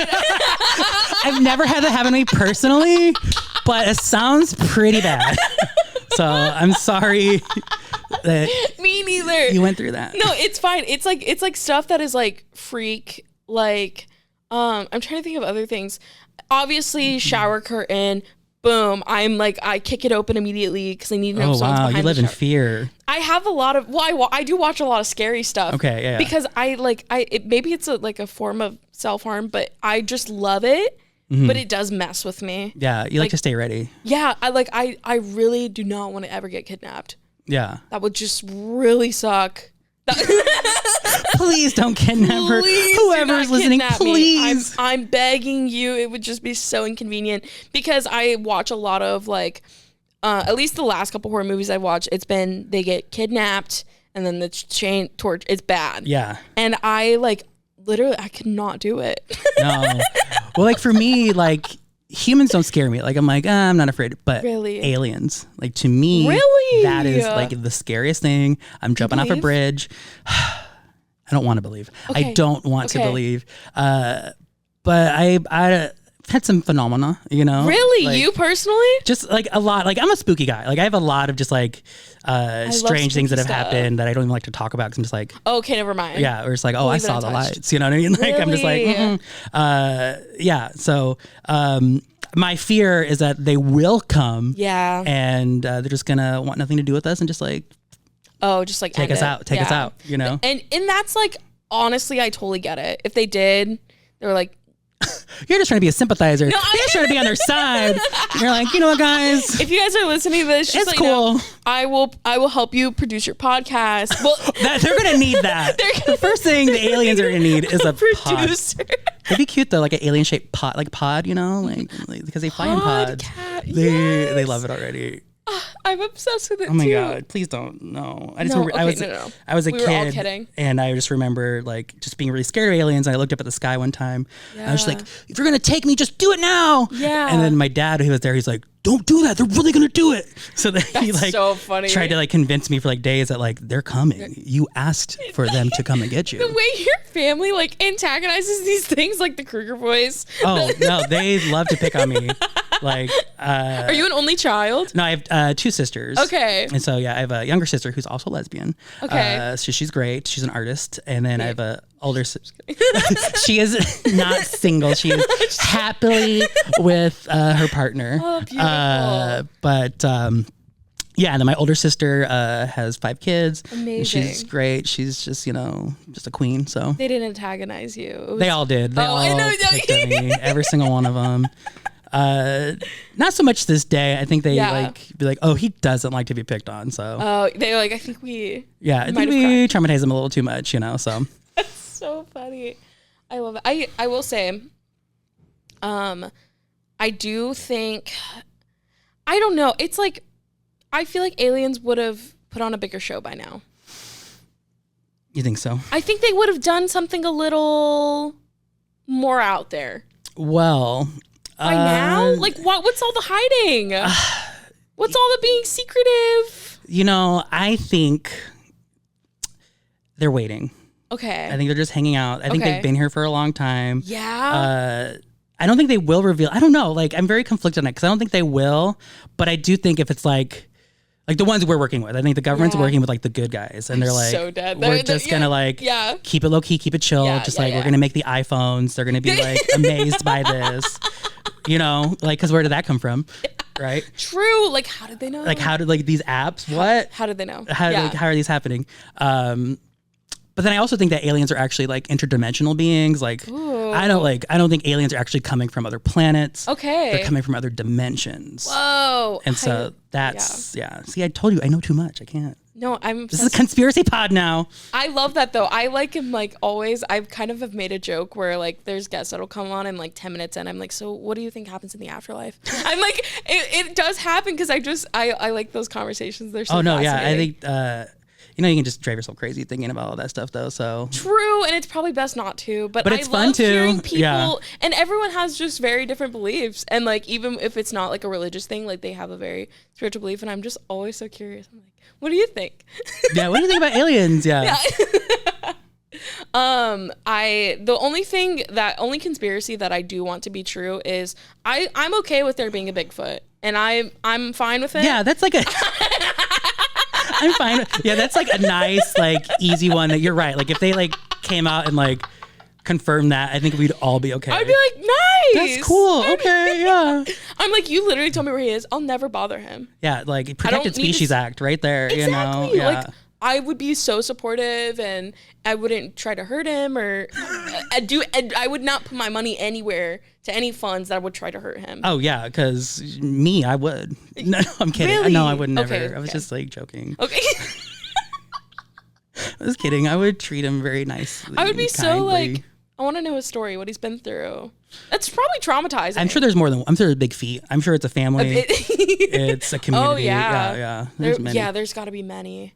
I've never had that happen to me personally, but it sounds pretty bad. So I'm sorry that me neither. You went through that. No, it's fine. It's like stuff that is like freak, like, I'm trying to think of other things. Obviously, shower curtain, boom. I'm like, I kick it open immediately because I need to know if someone's behind the shower. You live in fear. I have a lot of, I do watch a lot of scary stuff. Okay, yeah. Because maybe it's a form of self-harm, but I just love it. But it does mess with me. Yeah, you like to stay ready. Yeah, I really do not want to ever get kidnapped. Yeah. That would just really suck. Please don't kidnap her. Whoever's listening, please. I'm begging you. It would just be so inconvenient because I watch a lot of like, at least the last couple horror movies I've watched, it's been they get kidnapped and then the chain torch, it's bad. Yeah. And I like literally I could not do it. No. Well, like for me, like humans don't scare me. Like I'm like, I'm not afraid. But really? Aliens, like to me, really? that is like the scariest thing. I'm jumping off a bridge. I don't want to believe. Okay. I don't want to believe. But I had some phenomena, you know. Really? Like, you personally? just like a lot. Like I'm a spooky guy. Like I have a lot of just like strange things that have happened that I don't even like to talk about because I'm just like, okay, never mind. Yeah, or it's like, I saw the lights. You know what I mean? Like I'm just like, yeah. So my fear is that they will come. Yeah. And they're just gonna want nothing to do with us and just like, just like take us out, us out. You know. And that's like honestly, I totally get it. If they did, they were like. You're just trying to be a sympathizer. No, you're just trying to be on their side. You're like, you know what, guys? If you guys are listening to this, just it's cool. I will help you produce your podcast. Well, they're gonna need that. The first thing the aliens are gonna need is a producer. Pod. It'd be cute though, like an alien shaped pod, you know, like because they fly in pods. They love it already. I'm obsessed with it. Oh my too. God! Please don't. No, I no. I was a we kid, were all kidding. And I just remember like just being really scared of aliens. And I looked up at the sky one time. Yeah. And I was just like, if you're gonna take me, just do it now. Yeah. And then my dad, who was there, he's like, don't do that. They're really gonna do it. So then he like so funny. Tried to like convince me for like days that like they're coming. You asked for them to come and get you. The way your family like antagonizes these things, like the Kruger boys. Oh no, they love to pick on me. Like, are you an only child? No, I have two sisters. Okay. And so, yeah, I have a younger sister who's also lesbian. Okay. So she's great. She's an artist. And then I have a older sister. She is not single. She is happily with her partner. Oh, beautiful. Yeah, and then my older sister has 5 kids. Amazing. She's great. She's just, just a queen. So they didn't antagonize you. They all did. They all picked on me. Every single one of them. Not so much this day. I think they be like, oh, he doesn't like to be picked on. So they like, I think we I think we traumatize him a little too much, so that's so funny. I love it. I will say, I do think, I don't know. It's like, I feel like aliens would have put on a bigger show by now. You think so? I think they would have done something a little more out there. Well, by now? Like, what's all the hiding? What's all the being secretive? I think they're waiting. Okay. I think they're just hanging out. I think they've been here for a long time. Yeah. I don't think they will reveal. I don't know. Like, I'm very conflicted on it because I don't think they will. But I do think if it's like the ones we're working with, I think the government's working with like the good guys, and they're like, so dead. We're just gonna keep it low key, keep it chill. We're gonna make the iPhones. They're gonna be like amazed by this, because where did that come from? Right. True. Like, how did they know? Like, how did these apps? What? How did they know? How are these happening? But then I also think that aliens are actually like interdimensional beings. Like, ooh. I don't think aliens are actually coming from other planets. Okay. They're coming from other dimensions. Whoa. And so that's, See, I told you, I know too much. I can't. No, This is a conspiracy pod now. I love that though. I like him like always. I kind of have made a joke where like there's guests that'll come on and like 10 minutes in, I'm like, so what do you think happens in the afterlife? I'm like, it does happen because I like those conversations. They're so fascinating. I think, you can just drive yourself crazy thinking about all that stuff though. So true. And it's probably best not to, but it's I fun love too. Hearing people and everyone has just very different beliefs. And like, even if it's not like a religious thing, like they have a very spiritual belief. And I'm just always so curious. I'm like, what do you think? Yeah. What do you think about aliens? Yeah. The only conspiracy that I do want to be true is I'm okay with there being a Bigfoot, and I'm fine with it. Yeah, that's like I'm fine. Yeah, that's like a nice, like easy one that you're right. Like if they like came out and like confirmed that, I think we'd all be okay. I'd be like, nice. That's cool. Okay, yeah. I'm like, you literally told me where he is. I'll never bother him. Yeah, like Protected Species Act right there. Exactly. Yeah. Like I would be so supportive, and I wouldn't try to hurt him or I would not put my money anywhere to any funds that would try to hurt him. Oh yeah, because I would. No, I'm kidding. Really? No, I would never. Okay. I was just like joking. Okay. I was kidding. I would treat him very nicely. I would be kindly. so like, I want to know his story, what he's been through. That's probably traumatizing. I'm sure there's more than. I'm sure there's big feet. I'm sure it's a family. It's a community. Oh yeah, yeah. There's many. Yeah, there's got to be many.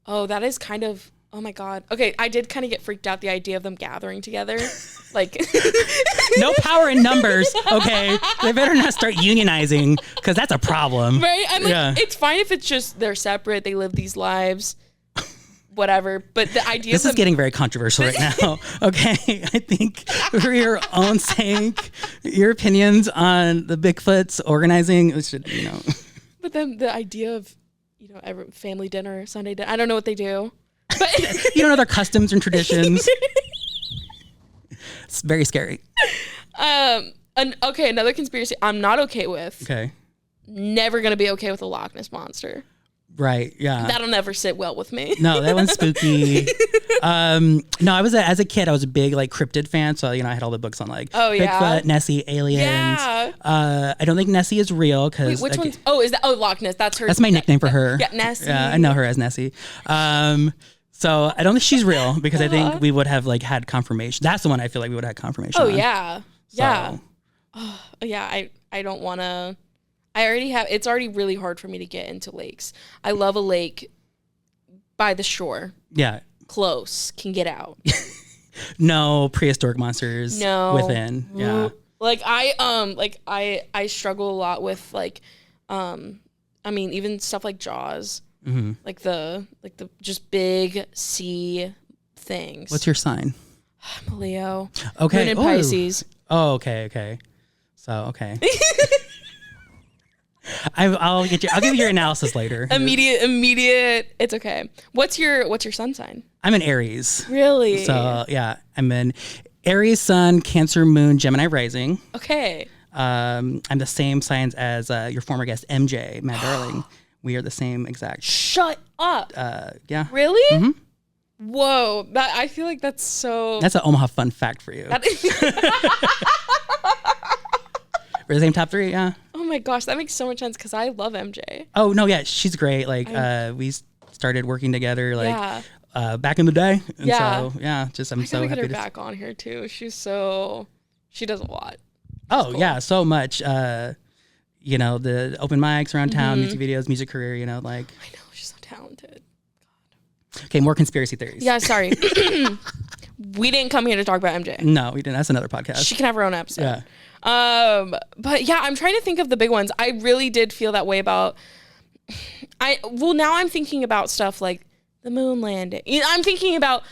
Oh, that is kind of, oh my God. Okay, I did kind of get freaked out the idea of them gathering together. Like, no power in numbers, okay? They better not start unionizing, because that's a problem. Right? I'm like, it's fine if it's just they're separate, they live these lives, whatever. But the idea this is getting very controversial right now. Okay, I think for your own sake, your opinions on the Bigfoots organizing should, But then the idea of, every family dinner, Sunday dinner, I don't know what they do. But you don't know their customs and traditions. It's very scary. Okay, another conspiracy I'm not okay with. Okay. Never gonna be okay with a Loch Ness monster. Right. Yeah. That'll never sit well with me. No, that one's spooky. No, I was as a kid, I was a big cryptid fan. So, I had all the books on Bigfoot, Nessie, aliens. Yeah. I don't think Nessie is real because. Which one's? Oh, is that? Oh, Loch Ness. That's her. That's my nickname for her. Yeah, Nessie. Yeah, I know her as Nessie. So I don't think she's real because I think we would have had confirmation. That's the one I feel like we would have had confirmation. Oh on. Yeah. So. Yeah. Oh, yeah. I don't want to. I already have, it's already really hard for me to get into lakes. I love a lake by the shore. Yeah. Close, can get out. No prehistoric monsters within. Yeah. I struggle a lot with even stuff like Jaws. Mm-hmm. Like the just big sea things. What's your sign? I'm a Leo. Okay. Moon in Pisces. Oh, okay. So, okay. I'll give you your analysis later. Immediate. It's okay. What's your sun sign? I'm an Aries. Really? So yeah, I'm an Aries sun, Cancer moon, Gemini rising. Okay. I'm the same signs as your former guest MJ, Matt Darling. We are the same exact. Shut up. Yeah. Really? Mm-hmm. Whoa. I feel like that's so. That's an Omaha fun fact for you. We're the same top 3, yeah. Oh my gosh, that makes so much sense because I love MJ. Oh no, yeah, she's great. We started working together back in the day. And so yeah, I'm so happy to get her to back on here too. She does a lot. Cool. Yeah, so much. The open mics around town, music videos, music career. I know she's so talented. God. Okay, more conspiracy theories. Yeah, sorry. We didn't come here to talk about MJ. No, we didn't. That's another podcast. She can have her own episode. Yeah. But yeah, I'm trying to think of the big ones. I really did feel that way about. Now I'm thinking about stuff like the moon landing. I'm thinking about.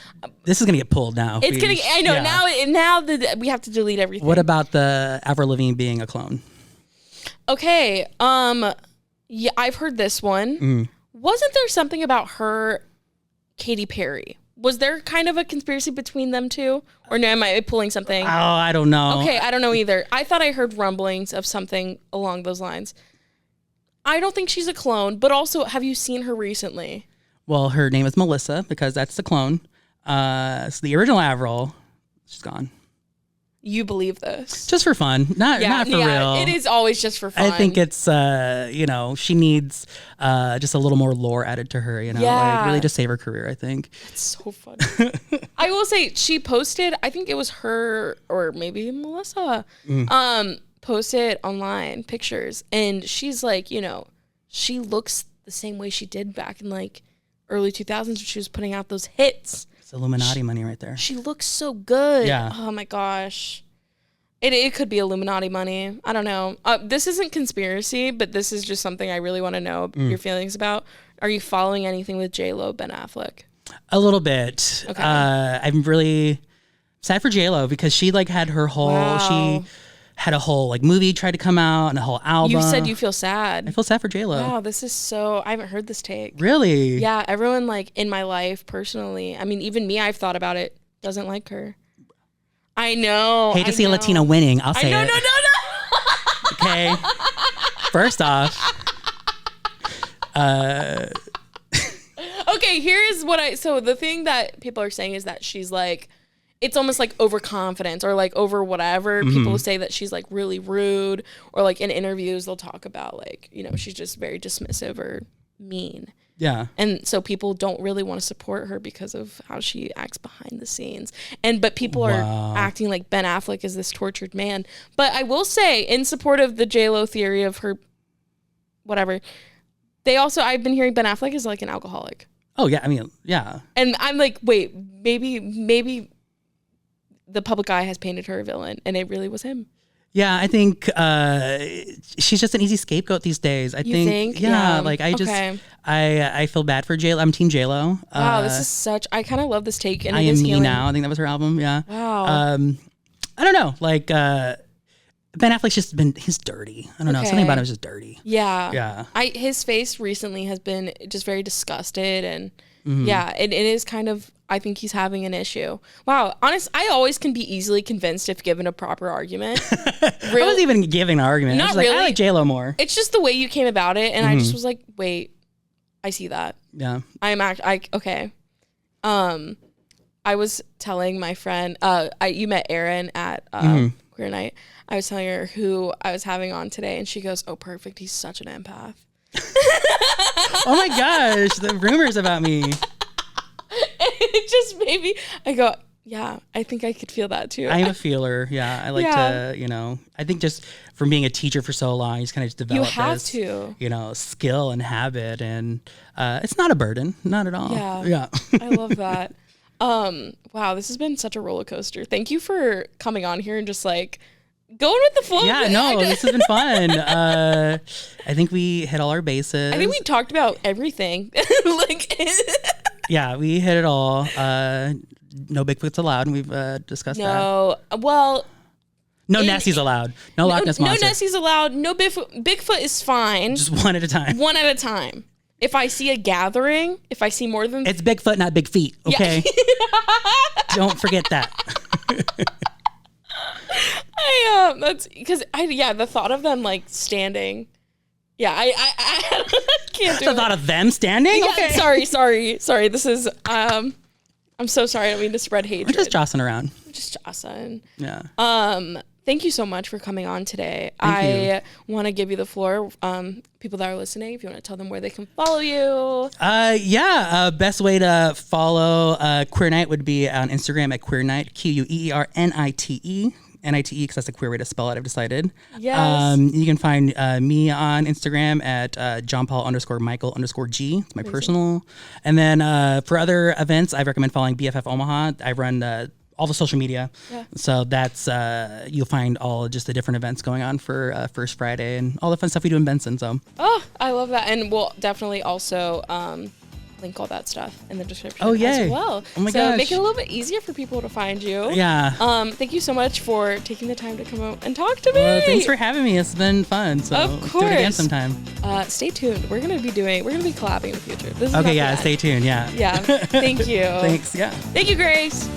This is gonna get pulled now. It's gonna. I know now that we have to delete everything. What about the Avril Lavigne being a clone? Okay. Yeah, I've heard this one. Wasn't there something about her, Katy Perry? Was there kind of a conspiracy between them two? Or no, am I pulling something? Oh, I don't know. Okay, I don't know either. I thought I heard rumblings of something along those lines. I don't think she's a clone, but also, have you seen her recently? Well, her name is Melissa because that's the clone. So the original Avril, she's gone. You believe this? Just for fun, not for real. It is always just for fun. I think it's she needs just a little more lore added to her. Really just save her career. I think it's so funny. I will say she posted. I think it was her or maybe Melissa. Posted online pictures, and she's like, she looks the same way she did back in early 2000s when she was putting out those hits. It's Illuminati money right there. She looks so good. Yeah. Oh my gosh. It could be Illuminati money. I don't know. This isn't conspiracy, but this is just something I really want to know your feelings about. Are you following anything with J-Lo, Ben Affleck? A little bit. Okay. I'm really sad for J-Lo because she had her whole, she had a whole movie tried to come out and a whole album. You said you feel sad. I feel sad for J-Lo. Wow, this is so, I haven't heard this take. Really? Yeah, everyone in my life personally, I mean, even me, I've thought about it, doesn't like her. I know. Hate to see a Latina winning. I'll say it. No. Okay. First off. Okay, here's what so the thing that people are saying is that she's it's almost overconfidence or over whatever. People say that she's really rude or in interviews they'll talk about she's just very dismissive or mean. Yeah. And so people don't really want to support her because of how she acts behind the scenes. But people are acting like Ben Affleck is this tortured man. But I will say, in support of the J-Lo theory of her whatever, I've been hearing Ben Affleck is an alcoholic. Oh yeah, I mean, yeah. And I'm like, wait, maybe the public eye has painted her a villain, and it really was him. Yeah, I think she's just an easy scapegoat these days. I think? Yeah, like I feel bad for JLo. I'm Team JLo. Wow, this is I kind of love this take. And I Am Me Now. I think that was her album. Yeah. Wow. I don't know. Like Ben Affleck's he's dirty. I don't know. Something about him is just dirty. Yeah. Yeah. His face recently has been just very disgusted, and yeah, it is kind of. I think he's having an issue. Wow, I always can be easily convinced if given a proper argument. I wasn't even giving an argument. Not I was really. I like JLo more. It's just the way you came about it, and I just was like, wait, I see that. Yeah. Okay. I was telling my friend, you met Erin at Queer Nite. I was telling her who I was having on today, and she goes, "Oh, perfect. He's such an empath." Oh my gosh, the rumors about me. It just made me, I go, yeah, I think I could feel that too. I am a feeler. Yeah. I like to, I think just from being a teacher for so long, you just kind of just develop skill and habit. And it's not a burden. Not at all. Yeah. I love that. Wow, this has been such a roller coaster. Thank you for coming on here and just like going with the flow. Yeah, no, this has been fun. I think we hit all our bases. I think we talked about everything. Yeah, we hit it all. No Bigfoot's allowed, and we've discussed that. No, well... No Nessies allowed. No Loch Ness Monster. No Nessies allowed. No Bigfoot is fine. Just one at a time. One at a time. If I see a gathering, if I see more than... It's Bigfoot, not big feet, okay? Yeah. Don't forget that. That's... Because, the thought of them, like, standing... Yeah, I can't do it. The thought of them standing? Yeah, okay. Sorry. This is, I'm so sorry. I don't mean to spread hatred. We're just Jossin around. Just Jossin. Yeah. Thank you so much for coming on today. I want to give you the floor. People that are listening, if you want to tell them where they can follow you. Best way to follow Queer Nite would be on Instagram at Queer Nite, QUEERNITE. NITE, because that's a queer way to spell it, I've decided. Yes. You can find me on Instagram at JohnPaul_Michael_G. It's my personal. And then for other events, I recommend following BFF Omaha. I run all the social media. Yeah. So that's, you'll find all just the different events going on for First Friday and all the fun stuff we do in Benson. So. Oh, I love that. And we'll definitely also link all that stuff in the description as well. Oh my gosh. Make it a little bit easier for people to find you. Yeah. Thank you so much for taking the time to come out and talk to me. Well, thanks for having me. It's been fun. So of course. Do it again sometime. Stay tuned. We're gonna be collabing in the future. Okay, yeah, stay tuned. Yeah. Yeah. Thank you. Thanks. Yeah. Thank you, Grace.